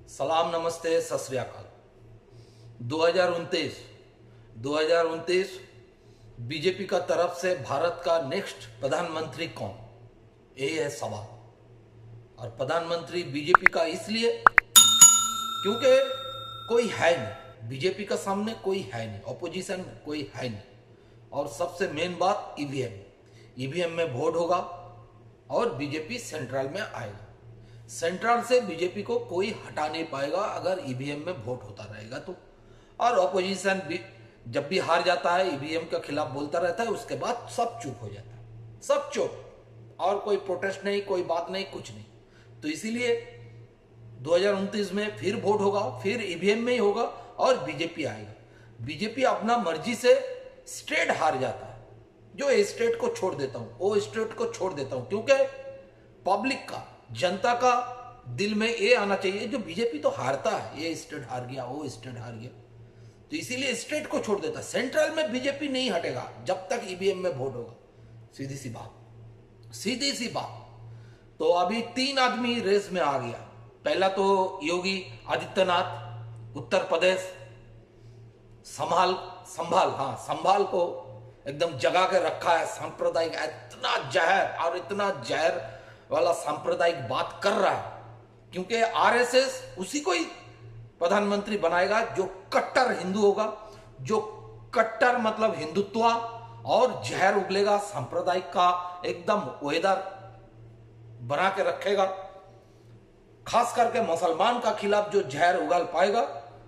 सलाम, नमस्ते, सत श्री अकाल। 2029 बीजेपी का तरफ से भारत का नेक्स्ट प्रधानमंत्री कौन, ये है सवाल। और प्रधानमंत्री बीजेपी का इसलिए क्योंकि कोई है नहीं, बीजेपी का सामने कोई है नहीं, ऑपोजिशन में कोई है नहीं। और सबसे मेन बात ईवीएम में वोट होगा और बीजेपी सेंट्रल में आएगा। सेंट्रल से बीजेपी को कोई हटा नहीं पाएगा अगर ईवीएम में वोट होता रहेगा तो। और ऑपोजिशन भी जब भी हार जाता है ईवीएम के खिलाफ बोलता रहता है, उसके बाद सब चुप हो जाता है, सब चुप, और कोई प्रोटेस्ट नहीं, कोई बात नहीं, कुछ नहीं। तो इसीलिए 2029 में फिर वोट होगा, फिर ईवीएम में ही होगा और बीजेपी आएगा। बीजेपी अपना मर्जी से स्टेट हार जाता है, जो ये स्टेट को छोड़ देता हूं, वो स्टेट को छोड़ देता हूं, क्योंकि पब्लिक का, जनता का दिल में ये आना चाहिए जो बीजेपी तो हारता है, ये स्टेट हार गया, वो स्टेट हार गया, तो इसीलिए स्टेट को छोड़ देता है। सेंट्रल में बीजेपी नहीं हटेगा जब तक ईवीएम में वोट होगा। सीधी सी बात, सीधी सी बात। तो अभी 3 आदमी रेस में आ गया। पहला तो योगी आदित्यनाथ, उत्तर प्रदेश संभाल को एकदम जगा के रखा है। सांप्रदायिक इतना जहर और इतना जहर वाला सांप्रदायिक बात कर रहा है, क्योंकि आरएसएस उसी को ही प्रधानमंत्री बनाएगा जो कट्टर हिंदू होगा, जो कट्टर मतलब हिंदुत्व और जहर उगलेगा सांप्रदायिक का, एकदम वेदर बना के रखेगा। खास करके मुसलमान का खिलाफ जो जहर उगल पाएगा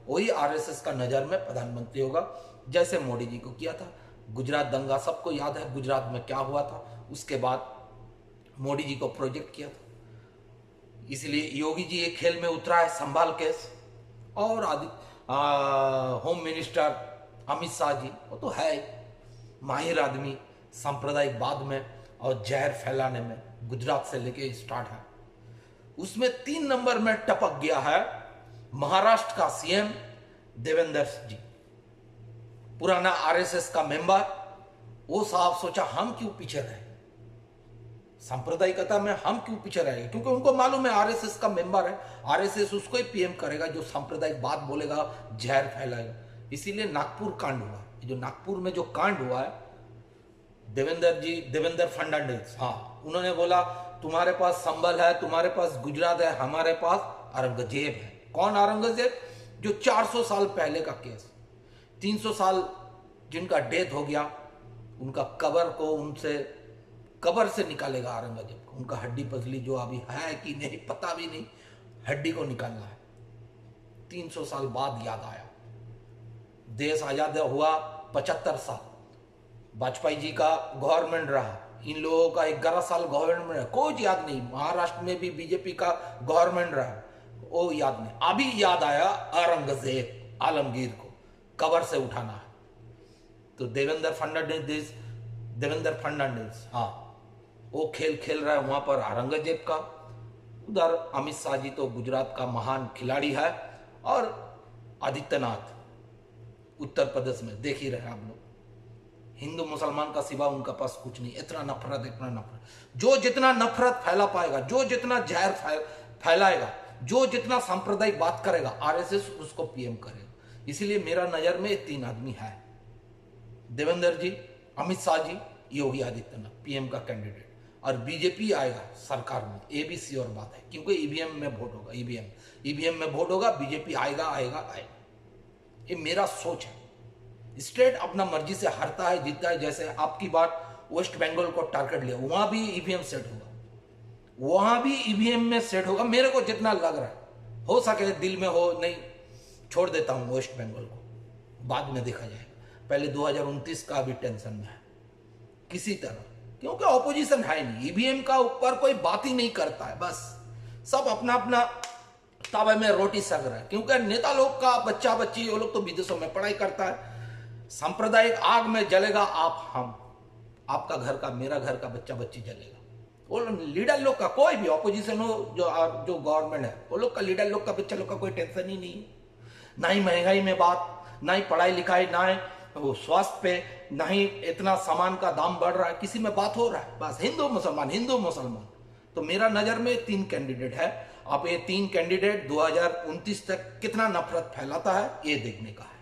वही आरएसएस का नजर में प्रधानमंत्री होगा, जैसे मोदी जी को किया था। गुजरात दंगा सबको याद है, गुजरात में क्या हुआ था, उसके बाद मोदी जी को प्रोजेक्ट किया था। इसलिए योगी जी एक खेल में उतरा है, संभाल केस। और होम मिनिस्टर अमित शाह जी, वो तो है माहिर आदमी सांप्रदायिकवाद में और जहर फैलाने में, गुजरात से लेके स्टार्ट है। उसमें 3 नंबर में टपक गया है महाराष्ट्र का सीएम देवेंद्र जी, पुराना आरएसएस का मेंबर। वो साहब सोचा हम क्यों पीछे रहे, सांप्रदायिकता में हम क्यों पीछे रहेंगे, क्योंकि उनको मालूम है आरएसएस का मेंबर है, आरएसएस उसको ही पीएम करेगा जो सांप्रदायिक बात बोलेगा, जहर फैलाएगा। इसीलिए नागपुर कांड हुआ, जो नागपुर में जो कांड हुआ है, देवेंद्र फडणवीस, हाँ, उन्होंने बोला तुम्हारे पास संबल है, तुम्हारे पास गुजरात है, हमारे पास औरंगजेब है। कौन औरंगजेब? जो 400 साल पहले का केस, 300 साल जिनका डेथ हो गया, उनका कबर को उनसे कबर से निकालेगा औरंगजेब को। उनका हड्डी पसली जो अभी है कि नहीं पता भी नहीं, हड्डी को निकालना है। 300 साल बाद याद आया। देश आजाद हुआ 75 साल, वाजपेयी जी का गवर्नमेंट रहा, इन लोगों का 11 साल गवर्नमेंट रहा, कोई याद नहीं। महाराष्ट्र में भी बीजेपी का गवर्नमेंट रहा, वो याद नहीं। अभी याद आया औरंगजेब आलमगीर को कबर से उठाना है। तो देवेंद्र फडणवीस, हाँ, वो खेल रहा है वहां पर औरंगजेब का। उधर अमित शाह जी तो गुजरात का महान खिलाड़ी है, और आदित्यनाथ उत्तर प्रदेश में देख ही रहे आप लोग, हिंदू मुसलमान का सिवा उनका पास कुछ नहीं। इतना नफरत, जो जितना नफरत फैला पाएगा, जो जितना जहर फैलाएगा, जो जितना सांप्रदायिक बात करेगा, आरएसएस उसको पीएम करेगा। इसीलिए मेरा नजर में 3 आदमी है, देवेंद्र जी, अमित शाह जी, योगी आदित्यनाथ पीएम का कैंडिडेट, और बीजेपी आएगा सरकार में, ये भी श्योर बात है, क्योंकि ईवीएम में वोट होगा, ईवीएम में वोट होगा, बीजेपी आएगा। ये मेरा सोच है। स्टेट अपना मर्जी से हारता है, जीतता है। जैसे आपकी बात वेस्ट बंगाल को टारगेट लिया, वहां भी ईवीएम सेट होगा, मेरे को जितना लग रहा है, हो सके दिल में हो, नहीं छोड़ देता हूं वेस्ट बंगाल को, बाद में देखा जाएगा। पहले 2029 का भी टेंशन में है किसी तरह, क्योंकि ऑपोजिशन है नहीं, ईवीएम का ऊपर कोई बात ही नहीं करता है, बस सब अपना अपना तावे में रोटी सक रहा है। क्योंकि नेता लोग का बच्चा बच्ची, वो लोग तो विदेशों में पढ़ाई करता है। सांप्रदायिक आग में जलेगा आपका घर का, मेरा घर का बच्चा बच्ची जलेगा। वो लीडर लोग का, कोई भी ऑपोजिशन हो, जो गवर्नमेंट है, वो लोग का, लीडर लोग का, बच्चा लोग का कोई टेंशन ही नहीं है। ना ही महंगाई में बात, ना ही पढ़ाई लिखाई, ना ही वो स्वास्थ्य पे, ना ही इतना सामान का दाम बढ़ रहा है, किसी में बात हो रहा है। बस हिंदू मुसलमान। तो मेरा नजर में 3 कैंडिडेट है, अब ये तीन कैंडिडेट 2029 तक कितना नफरत फैलाता है, ये देखने का है।